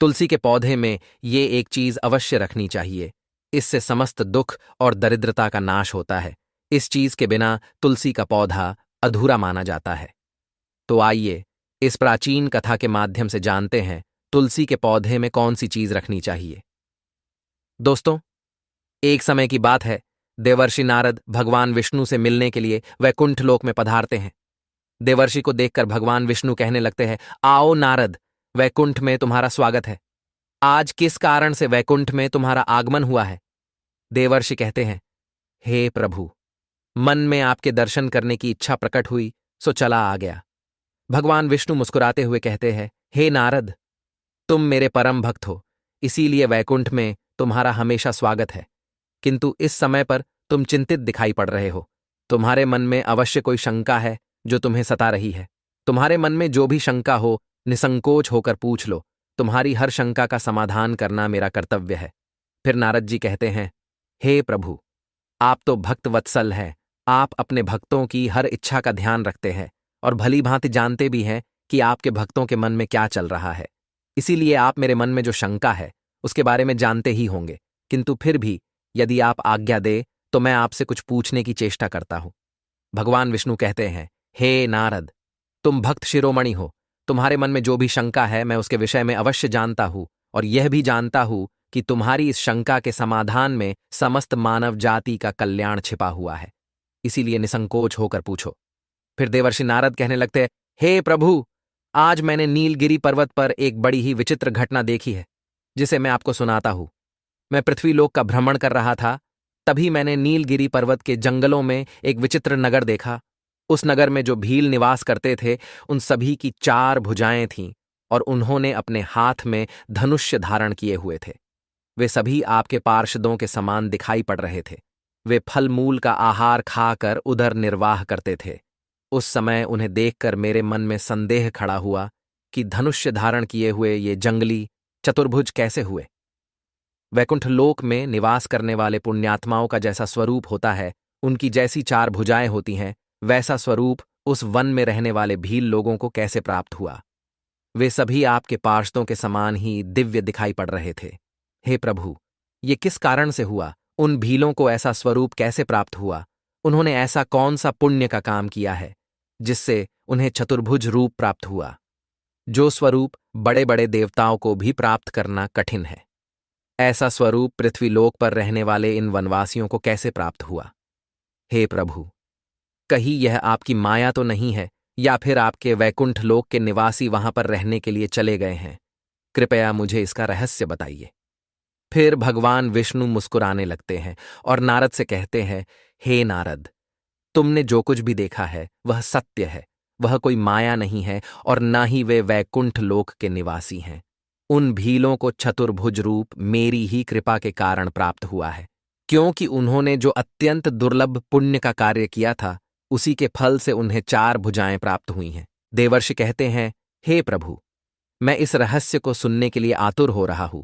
तुलसी के पौधे में ये एक चीज अवश्य रखनी चाहिए। इससे समस्त दुख और दरिद्रता का नाश होता है। इस चीज के बिना तुलसी का पौधा अधूरा माना जाता है। तो आइए इस प्राचीन कथा के माध्यम से जानते हैं तुलसी के पौधे में कौन सी चीज रखनी चाहिए। दोस्तों, एक समय की बात है, देवर्षि नारद भगवान विष्णु से मिलने के लिए वैकुंठ लोक में पधारते हैं। देवर्षि को देखकर भगवान विष्णु कहने लगते हैं, आओ नारद, वैकुंठ में तुम्हारा स्वागत है। आज किस कारण से वैकुंठ में तुम्हारा आगमन हुआ है? देवर्षि कहते हैं, हे प्रभु, मन में आपके दर्शन करने की इच्छा प्रकट हुई, सो चला आ गया। भगवान विष्णु मुस्कुराते हुए कहते हैं, हे नारद, तुम मेरे परम भक्त हो, इसीलिए वैकुंठ में तुम्हारा हमेशा स्वागत है। किंतु इस समय पर तुम चिंतित दिखाई पड़ रहे हो। तुम्हारे मन में अवश्य कोई शंका है जो तुम्हें सता रही है। तुम्हारे मन में जो भी शंका हो, निसंकोच होकर पूछ लो। तुम्हारी हर शंका का समाधान करना मेरा कर्तव्य है। फिर नारद जी कहते हैं, हे प्रभु, आप तो भक्त वत्सल हैं। आप अपने भक्तों की हर इच्छा का ध्यान रखते हैं और भली भांति जानते भी हैं कि आपके भक्तों के मन में क्या चल रहा है। इसीलिए आप मेरे मन में जो शंका है उसके बारे में जानते ही होंगे। किंतु फिर भी यदि आप आज्ञा दे तो मैं आपसे कुछ पूछने की चेष्टा करता हूं। भगवान विष्णु कहते हैं, हे नारद, तुम भक्त शिरोमणि हो। तुम्हारे मन में जो भी शंका है मैं उसके विषय में अवश्य जानता हूं और यह भी जानता हूं कि तुम्हारी इस शंका के समाधान में समस्त मानव जाति का कल्याण छिपा हुआ है। इसीलिए निसंकोच होकर पूछो। फिर देवर्षि नारद कहने लगते हैं, हे प्रभु, आज मैंने नीलगिरी पर्वत पर एक बड़ी ही विचित्र घटना देखी है, जिसे मैं आपको सुनाता हूं। मैं पृथ्वीलोक का भ्रमण कर रहा था, तभी मैंने नीलगिरी पर्वत के जंगलों में एक विचित्र नगर देखा। उस नगर में जो भील निवास करते थे उन सभी की 4 भुजाएं थीं और उन्होंने अपने हाथ में धनुष्य धारण किए हुए थे। वे सभी आपके पार्षदों के समान दिखाई पड़ रहे थे। वे फल मूल का आहार खाकर उदर निर्वाह करते थे। उस समय उन्हें देखकर मेरे मन में संदेह खड़ा हुआ कि धनुष्य धारण किए हुए ये जंगली चतुर्भुज कैसे हुए। वैकुंठ लोक में निवास करने वाले पुण्यात्माओं का जैसा स्वरूप होता है, उनकी जैसी 4 भुजाएं होती हैं, वैसा स्वरूप उस वन में रहने वाले भील लोगों को कैसे प्राप्त हुआ? वे सभी आपके पार्षदों के समान ही दिव्य दिखाई पड़ रहे थे। हे प्रभु, ये किस कारण से हुआ? उन भीलों को ऐसा स्वरूप कैसे प्राप्त हुआ? उन्होंने ऐसा कौन सा पुण्य का काम किया है जिससे उन्हें चतुर्भुज रूप प्राप्त हुआ, जो स्वरूप बड़े बड़े देवताओं को भी प्राप्त करना कठिन है? ऐसा स्वरूप पृथ्वीलोक पर रहने वाले इन वनवासियों को कैसे प्राप्त हुआ? हे प्रभु, कहीं यह आपकी माया तो नहीं है, या फिर आपके वैकुंठ लोक के निवासी वहां पर रहने के लिए चले गए हैं? कृपया मुझे इसका रहस्य बताइए। फिर भगवान विष्णु मुस्कुराने लगते हैं और नारद से कहते हैं, हे नारद, तुमने जो कुछ भी देखा है वह सत्य है। वह कोई माया नहीं है और न ही वे वैकुंठ लोक के निवासी हैं। उन भीलों को चतुर्भुज रूप मेरी ही कृपा के कारण प्राप्त हुआ है, क्योंकि उन्होंने जो अत्यंत दुर्लभ पुण्य का कार्य किया था उसी के फल से उन्हें 4 भुजाएं प्राप्त हुई हैं। देवर्षि कहते हैं, हे प्रभु, मैं इस रहस्य को सुनने के लिए आतुर हो रहा हूं।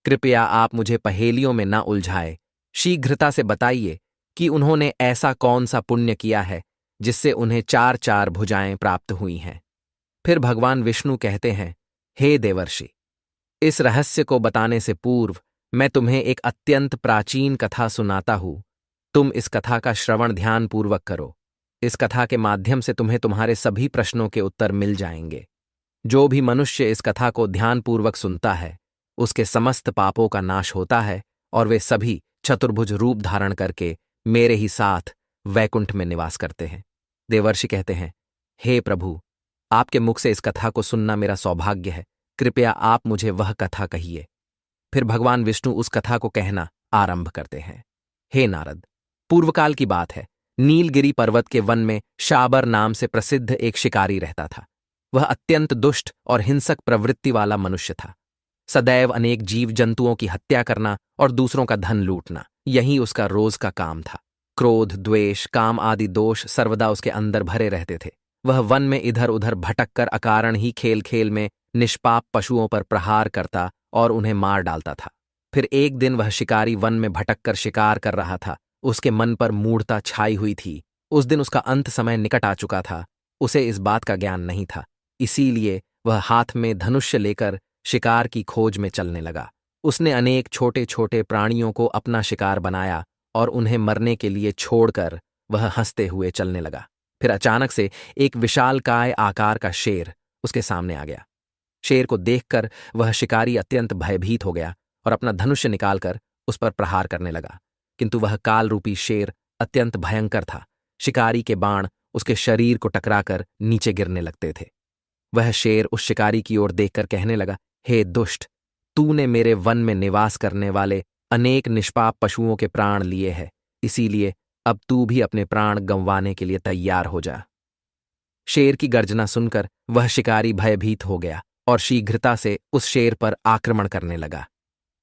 कृपया आप मुझे पहेलियों में न उलझाए। शीघ्रता से बताइए कि उन्होंने ऐसा कौन सा पुण्य किया है जिससे उन्हें 4 भुजाएं प्राप्त हुई हैं। फिर भगवान विष्णु कहते हैं, हे देवर्षि, इस रहस्य को बताने से पूर्व मैं तुम्हें एक अत्यंत प्राचीन कथा सुनाता हूं। तुम इस कथा का श्रवण ध्यानपूर्वक करो। इस कथा के माध्यम से तुम्हें तुम्हारे सभी प्रश्नों के उत्तर मिल जाएंगे। जो भी मनुष्य इस कथा को ध्यानपूर्वक सुनता है उसके समस्त पापों का नाश होता है और वे सभी चतुर्भुज रूप धारण करके मेरे ही साथ वैकुंठ में निवास करते हैं। देवर्षि कहते हैं, हे प्रभु, आपके मुख से इस कथा को सुनना मेरा सौभाग्य है। कृपया आप मुझे वह कथा कहिए। फिर भगवान विष्णु उस कथा को कहना आरंभ करते हैं। हे नारद, पूर्वकाल की बात है। नीलगिरी पर्वत के वन में शाबर नाम से प्रसिद्ध एक शिकारी रहता था। वह अत्यंत दुष्ट और हिंसक प्रवृत्ति वाला मनुष्य था। सदैव अनेक जीव जंतुओं की हत्या करना और दूसरों का धन लूटना, यही उसका रोज का काम था। क्रोध, द्वेष, काम आदि दोष सर्वदा उसके अंदर भरे रहते थे। वह वन में इधर उधर भटक कर अकारण ही खेल खेल में निष्पाप पशुओं पर प्रहार करता और उन्हें मार डालता था। फिर एक दिन वह शिकारी वन में भटक कर शिकार कर रहा था। उसके मन पर मूढ़ता छाई हुई थी। उस दिन उसका अंत समय निकट आ चुका था। उसे इस बात का ज्ञान नहीं था, इसीलिए वह हाथ में धनुष्य लेकर शिकार की खोज में चलने लगा। उसने अनेक छोटे छोटे प्राणियों को अपना शिकार बनाया और उन्हें मरने के लिए छोड़कर वह हंसते हुए चलने लगा। फिर अचानक से एक विशालकाय आकार का शेर उसके सामने आ गया। शेर को देखकर वह शिकारी अत्यंत भयभीत हो गया और अपना धनुष्य निकालकर उस पर प्रहार करने लगा। किंतु वह काल रूपी शेर अत्यंत भयंकर था। शिकारी के बाण उसके शरीर को टकराकर नीचे गिरने लगते थे। वह शेर उस शिकारी की ओर देखकर कहने लगा, हे दुष्ट, तूने मेरे वन में निवास करने वाले अनेक निष्पाप पशुओं के प्राण लिए हैं, इसीलिए अब तू भी अपने प्राण गंवाने के लिए तैयार हो जा। शेर की गर्जना सुनकर वह शिकारी भयभीत हो गया और शीघ्रता से उस शेर पर आक्रमण करने लगा।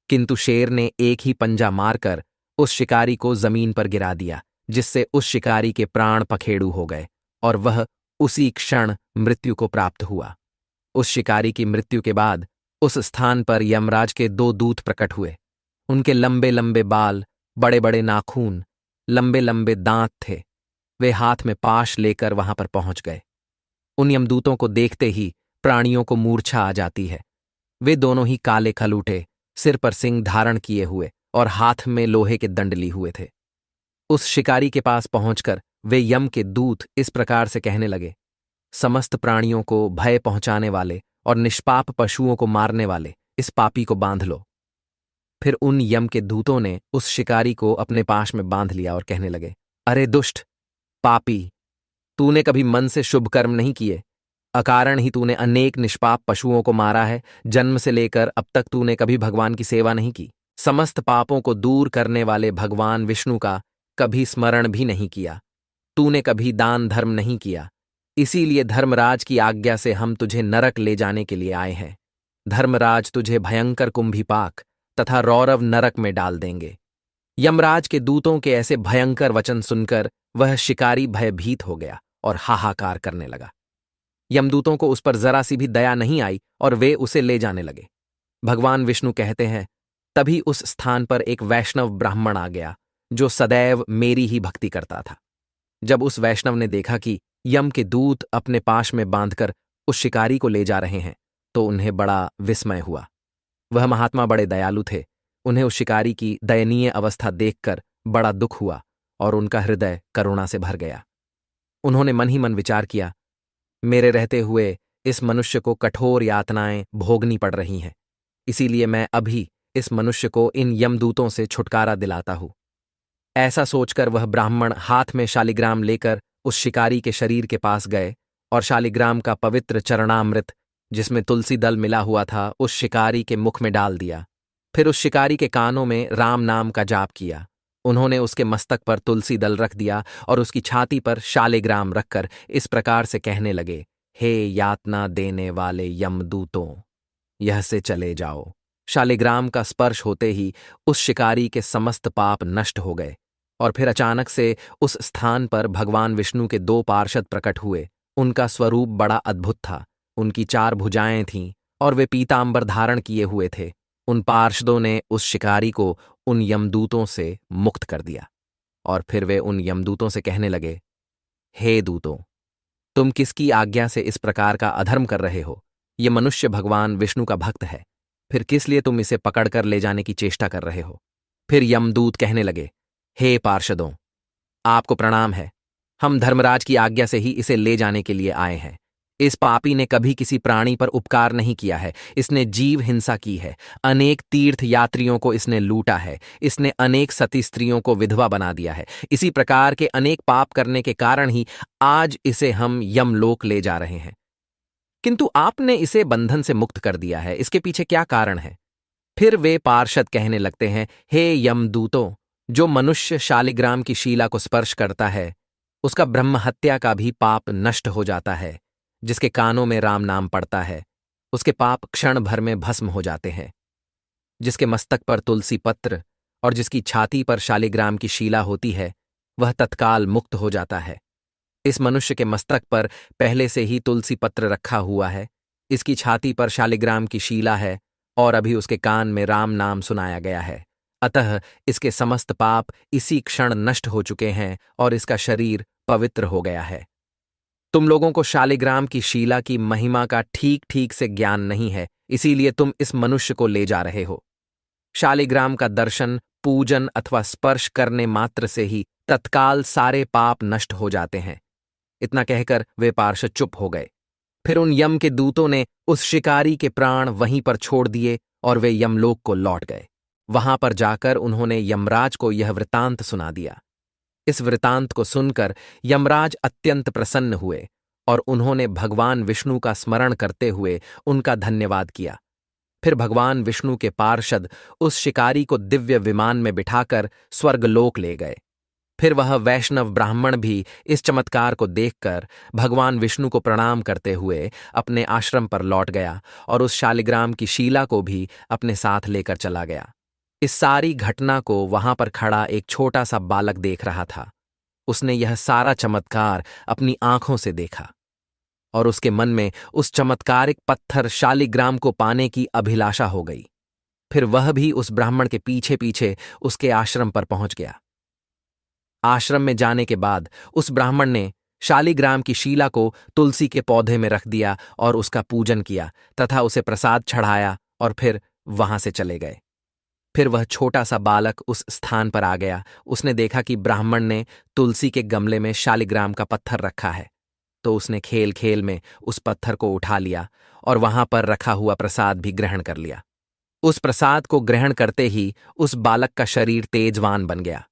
किंतु शेर ने एक ही पंजा मारकर उस शिकारी को जमीन पर गिरा दिया, जिससे उस शिकारी के प्राण पखेड़ू हो गए और वह उसी क्षण मृत्यु को प्राप्त हुआ। उस शिकारी की मृत्यु के बाद उस स्थान पर यमराज के 2 दूत प्रकट हुए। उनके लंबे लंबे बाल, बड़े बड़े नाखून, लंबे लंबे दांत थे। वे हाथ में पाश लेकर वहां पर पहुंच गए। उन यमदूतों को देखते ही प्राणियों को मूर्छा आ जाती है। वे दोनों ही काले खलूटे, सिर पर सिंह धारण किए हुए और हाथ में लोहे के दंड लिए हुए थे। उस शिकारी के पास पहुंचकर वे यम के दूत इस प्रकार से कहने लगे, समस्त प्राणियों को भय पहुंचाने वाले और निष्पाप पशुओं को मारने वाले इस पापी को बांध लो। फिर उन यम के दूतों ने उस शिकारी को अपने पाश में बांध लिया और कहने लगे, अरे दुष्ट, पापी, तूने कभी मन से शुभ कर्म नहीं किए। अकारण ही तूने अनेक निष्पाप पशुओं को मारा है। जन्म से लेकर अब तक तूने कभी भगवान की सेवा नहीं की। समस्त पापों को दूर करने वाले भगवान विष्णु का कभी स्मरण भी नहीं किया। तूने कभी दान धर्म नहीं किया। इसीलिए धर्मराज की आज्ञा से हम तुझे नरक ले जाने के लिए आए हैं। धर्मराज तुझे भयंकर कुंभीपाक तथा रौरव नरक में डाल देंगे। यमराज के दूतों के ऐसे भयंकर वचन सुनकर वह शिकारी भयभीत हो गया और हाहाकार करने लगा। यमदूतों को उस पर जरा सी भी दया नहीं आई और वे उसे ले जाने लगे। भगवान विष्णु कहते हैं, तभी उस स्थान पर एक वैष्णव ब्राह्मण आ गया जो सदैव मेरी ही भक्ति करता था। जब उस वैष्णव ने देखा कि यम के दूत अपने पाश में बांधकर उस शिकारी को ले जा रहे हैं, तो उन्हें बड़ा विस्मय हुआ। वह महात्मा बड़े दयालु थे। उन्हें उस शिकारी की दयनीय अवस्था देखकर बड़ा दुख हुआ और उनका हृदय करुणा से भर गया। उन्होंने मन ही मन विचार किया, मेरे रहते हुए इस मनुष्य को कठोर यातनाएं भोगनी पड़ रही हैं, इसीलिए मैं अभी इस मनुष्य को इन यमदूतों से छुटकारा दिलाता हूं। ऐसा सोचकर वह ब्राह्मण हाथ में शालिग्राम लेकर उस शिकारी के शरीर के पास गए और शालिग्राम का पवित्र चरणामृत, जिसमें तुलसी दल मिला हुआ था, उस शिकारी के मुख में डाल दिया। फिर उस शिकारी के कानों में राम नाम का जाप किया। उन्होंने उसके मस्तक पर तुलसी दल रख दिया और उसकी छाती पर शालिग्राम रखकर इस प्रकार से कहने लगे, हे यातना देने वाले यमदूतों, यह से चले जाओ। शालिग्राम का स्पर्श होते ही उस शिकारी के समस्त पाप नष्ट हो गए और फिर अचानक से उस स्थान पर भगवान विष्णु के 2 पार्षद प्रकट हुए। उनका स्वरूप बड़ा अद्भुत था। उनकी 4 भुजाएं थीं और वे पीतांबर धारण किए हुए थे। उन पार्षदों ने उस शिकारी को उन यमदूतों से मुक्त कर दिया और फिर वे उन यमदूतों से कहने लगे, हे दूतों, तुम किसकी आज्ञा से इस प्रकार का अधर्म कर रहे हो? ये मनुष्य भगवान विष्णु का भक्त है, फिर किस लिए तुम इसे पकड़कर ले जाने की चेष्टा कर रहे हो? फिर यमदूत कहने लगे, हे पार्षदों, आपको प्रणाम है। हम धर्मराज की आज्ञा से ही इसे ले जाने के लिए आए हैं। इस पापी ने कभी किसी प्राणी पर उपकार नहीं किया है। इसने जीव हिंसा की है। अनेक तीर्थ यात्रियों को इसने लूटा है। इसने अनेक सती स्त्रियों को विधवा बना दिया है। इसी प्रकार के अनेक पाप करने के कारण ही आज इसे हम यमलोक ले जा रहे हैं। किंतु आपने इसे बंधन से मुक्त कर दिया है, इसके पीछे क्या कारण है? फिर वे पार्षद कहने लगते हैं, हे यमदूतों, जो मनुष्य शालिग्राम की शिला को स्पर्श करता है, उसका ब्रह्महत्या का भी पाप नष्ट हो जाता है। जिसके कानों में राम नाम पड़ता है, उसके पाप क्षण भर में भस्म हो जाते हैं। जिसके मस्तक पर तुलसी पत्र और जिसकी छाती पर शालिग्राम की शिला होती है, वह तत्काल मुक्त हो जाता है। इस मनुष्य के मस्तक पर पहले से ही तुलसी पत्र रखा हुआ है, इसकी छाती पर शालिग्राम की शिला है और अभी उसके कान में राम नाम सुनाया गया है। अतः इसके समस्त पाप इसी क्षण नष्ट हो चुके हैं और इसका शरीर पवित्र हो गया है। तुम लोगों को शालिग्राम की शिला की महिमा का ठीक ठीक से ज्ञान नहीं है, इसीलिए तुम इस मनुष्य को ले जा रहे हो। शालिग्राम का दर्शन, पूजन अथवा स्पर्श करने मात्र से ही तत्काल सारे पाप नष्ट हो जाते हैं। इतना कहकर वे पार्षद चुप हो गए। फिर उन यम के दूतों ने उस शिकारी के प्राण वहीं पर छोड़ दिए और वे यमलोक को लौट गए। वहां पर जाकर उन्होंने यमराज को यह वृतांत सुना दिया। इस वृतांत को सुनकर यमराज अत्यंत प्रसन्न हुए और उन्होंने भगवान विष्णु का स्मरण करते हुए उनका धन्यवाद किया। फिर भगवान विष्णु के पार्षद उस शिकारी को दिव्य विमान में बिठाकर स्वर्गलोक ले गए। फिर वह वैष्णव ब्राह्मण भी इस चमत्कार को देखकर भगवान विष्णु को प्रणाम करते हुए अपने आश्रम पर लौट गया और उस शालिग्राम की शीला को भी अपने साथ लेकर चला गया। इस सारी घटना को वहां पर खड़ा एक छोटा सा बालक देख रहा था। उसने यह सारा चमत्कार अपनी आंखों से देखा और उसके मन में उस चमत्कारिक पत्थर शालिग्राम को पाने की अभिलाषा हो गई। फिर वह भी उस ब्राह्मण के पीछे पीछे उसके आश्रम पर पहुंच गया। आश्रम में जाने के बाद उस ब्राह्मण ने शालिग्राम की शीला को तुलसी के पौधे में रख दिया और उसका पूजन किया तथा उसे प्रसाद चढ़ाया और फिर वहां से चले गए। फिर वह छोटा सा बालक उस स्थान पर आ गया। उसने देखा कि ब्राह्मण ने तुलसी के गमले में शालिग्राम का पत्थर रखा है, तो उसने खेल खेल में उस पत्थर को उठा लिया और वहां पर रखा हुआ प्रसाद भी ग्रहण कर लिया। उस प्रसाद को ग्रहण करते ही उस बालक का शरीर तेजवान बन गया।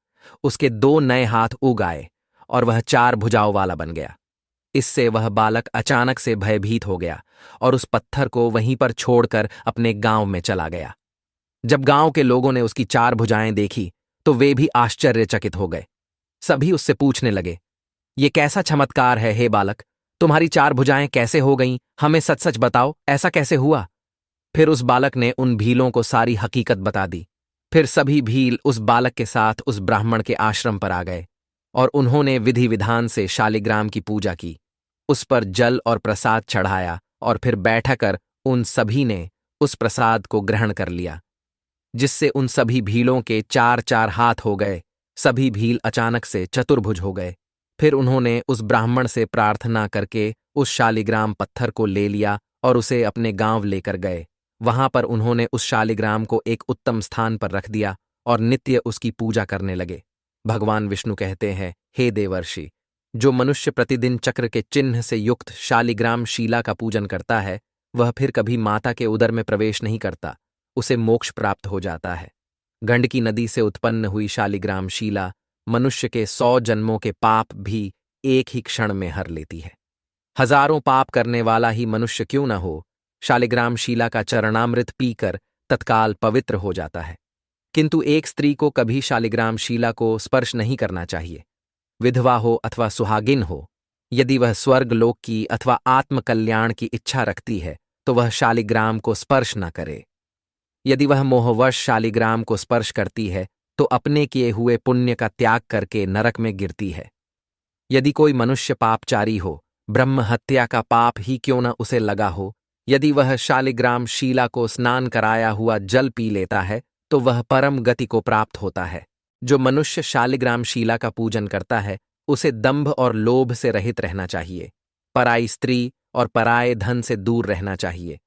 उसके 2 नए हाथ उग आए और वह 4 भुजाओं वाला बन गया। इससे वह बालक अचानक से भयभीत हो गया और उस पत्थर को वहीं पर छोड़कर अपने गांव में चला गया। जब गांव के लोगों ने उसकी 4 भुजाएं देखी तो वे भी आश्चर्यचकित हो गए। सभी उससे पूछने लगे, ये कैसा चमत्कार है हे बालक, तुम्हारी 4 भुजाएं कैसे हो गईं? हमें सच सच बताओ, ऐसा कैसे हुआ? फिर उस बालक ने उन भीलों को सारी हकीकत बता दी। फिर सभी भील उस बालक के साथ उस ब्राह्मण के आश्रम पर आ गए और उन्होंने विधि विधान से शालिग्राम की पूजा की, उस पर जल और प्रसाद चढ़ाया और फिर बैठकर उन सभी ने उस प्रसाद को ग्रहण कर लिया, जिससे उन सभी भीलों के 4-4 हाथ हो गए। सभी भील अचानक से चतुर्भुज हो गए। फिर उन्होंने उस ब्राह्मण से प्रार्थना करके उस शालिग्राम पत्थर को ले लिया और उसे अपने गांव लेकर गए। वहां पर उन्होंने उस शालिग्राम को एक उत्तम स्थान पर रख दिया और नित्य उसकी पूजा करने लगे। भगवान विष्णु कहते हैं, हे देवर्षि, जो मनुष्य प्रतिदिन चक्र के चिन्ह से युक्त शालिग्राम शीला का पूजन करता है, वह फिर कभी माता के उदर में प्रवेश नहीं करता, उसे मोक्ष प्राप्त हो जाता है। गंडकी नदी से उत्पन्न हुई शालिग्राम शीला मनुष्य के 100 जन्मों के पाप भी एक ही क्षण में हर लेती है। हजारों पाप करने वाला ही मनुष्य क्यों न हो, शालिग्राम शीला का चरणामृत पीकर तत्काल पवित्र हो जाता है। किंतु एक स्त्री को कभी शालिग्राम शीला को स्पर्श नहीं करना चाहिए। विधवा हो अथवा सुहागिन हो, यदि वह स्वर्गलोक की अथवा आत्मकल्याण की इच्छा रखती है तो वह शालिग्राम को स्पर्श न करे। यदि वह मोहवश शालिग्राम को स्पर्श करती है तो अपने किए हुए पुण्य का त्याग करके नरक में गिरती है। यदि कोई मनुष्य पापचारी हो, ब्रह्म हत्या का पाप ही क्यों न उसे लगा हो, यदि वह शालिग्राम शीला को स्नान कराया हुआ जल पी लेता है तो वह परम गति को प्राप्त होता है। जो मनुष्य शालिग्राम शीला का पूजन करता है उसे दंभ और लोभ से रहित रहना चाहिए, पराई स्त्री और पराये धन से दूर रहना चाहिए।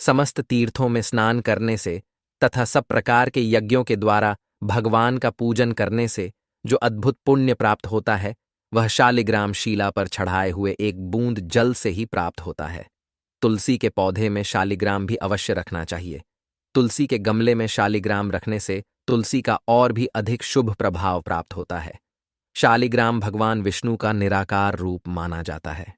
समस्त तीर्थों में स्नान करने से तथा सब प्रकार के यज्ञों के द्वारा भगवान का पूजन करने से जो अद्भुत पुण्य प्राप्त होता है, वह शालिग्राम शीला पर चढ़ाए हुए एक बूंद जल से ही प्राप्त होता है। तुलसी के पौधे में शालिग्राम भी अवश्य रखना चाहिए। तुलसी के गमले में शालिग्राम रखने से तुलसी का और भी अधिक शुभ प्रभाव प्राप्त होता है। शालिग्राम भगवान विष्णु का निराकार रूप माना जाता है।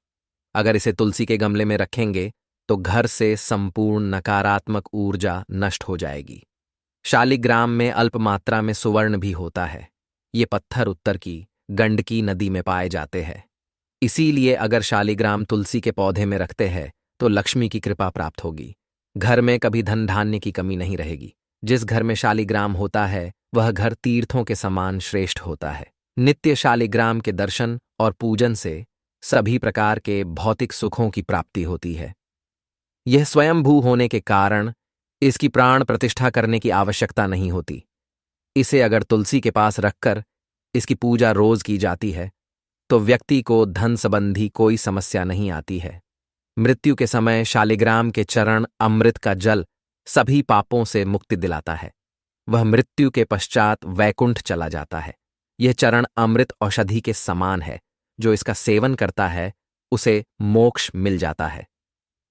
अगर इसे तुलसी के गमले में रखेंगे तो घर से संपूर्ण नकारात्मक ऊर्जा नष्ट हो जाएगी। शालिग्राम में अल्प मात्रा में सुवर्ण भी होता है। ये पत्थर उत्तर की गंडकी नदी में पाए जाते हैं। इसीलिए अगर शालिग्राम तुलसी के पौधे में रखते हैं तो लक्ष्मी की कृपा प्राप्त होगी। घर में कभी धन धान्य की कमी नहीं रहेगी। जिस घर में शालिग्राम होता है वह घर तीर्थों के समान श्रेष्ठ होता है। नित्य शालिग्राम के दर्शन और पूजन से सभी प्रकार के भौतिक सुखों की प्राप्ति होती है। यह स्वयंभू होने के कारण इसकी प्राण प्रतिष्ठा करने की आवश्यकता नहीं होती। इसे अगर तुलसी के पास रखकर इसकी पूजा रोज की जाती है तो व्यक्ति को धन संबंधी कोई समस्या नहीं आती है। मृत्यु के समय शालिग्राम के चरण अमृत का जल सभी पापों से मुक्ति दिलाता है। वह मृत्यु के पश्चात वैकुंठ चला जाता है। यह चरण अमृत औषधि के समान है। जो इसका सेवन करता है उसे मोक्ष मिल जाता है।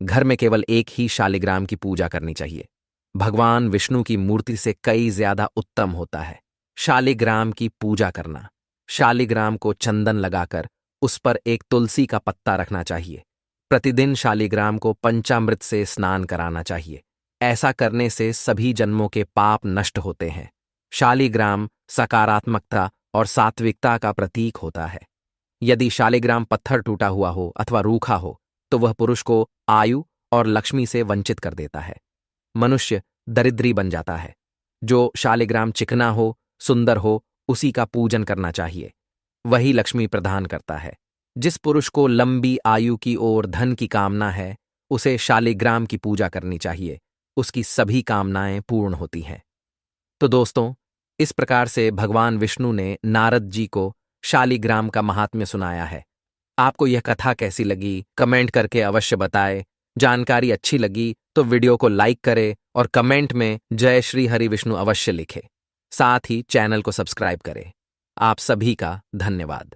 घर में केवल एक ही शालिग्राम की पूजा करनी चाहिए। भगवान विष्णु की मूर्ति से कई ज्यादा उत्तम होता है शालिग्राम की पूजा करना। शालिग्राम को चंदन लगाकर उस पर एक तुलसी का पत्ता रखना चाहिए। प्रतिदिन शालिग्राम को पंचामृत से स्नान कराना चाहिए। ऐसा करने से सभी जन्मों के पाप नष्ट होते हैं। शालिग्राम सकारात्मकता और सात्विकता का प्रतीक होता है। यदि शालिग्राम पत्थर टूटा हुआ हो अथवा रूखा हो तो वह पुरुष को आयु और लक्ष्मी से वंचित कर देता है। मनुष्य दरिद्री बन जाता है। जो शालिग्राम चिकना हो, सुंदर हो, उसी का पूजन करना चाहिए। वही लक्ष्मी प्रदान करता है। जिस पुरुष को लंबी आयु की ओर धन की कामना है उसे शालिग्राम की पूजा करनी चाहिए। उसकी सभी कामनाएं पूर्ण होती हैं। तो दोस्तों, इस प्रकार से भगवान विष्णु ने नारद जी को शालिग्राम का महात्म्य सुनाया है। आपको यह कथा कैसी लगी कमेंट करके अवश्य बताएं। जानकारी अच्छी लगी तो वीडियो को लाइक करें और कमेंट में जय श्री हरि विष्णु अवश्य लिखें। साथ ही चैनल को सब्सक्राइब करें। आप सभी का धन्यवाद।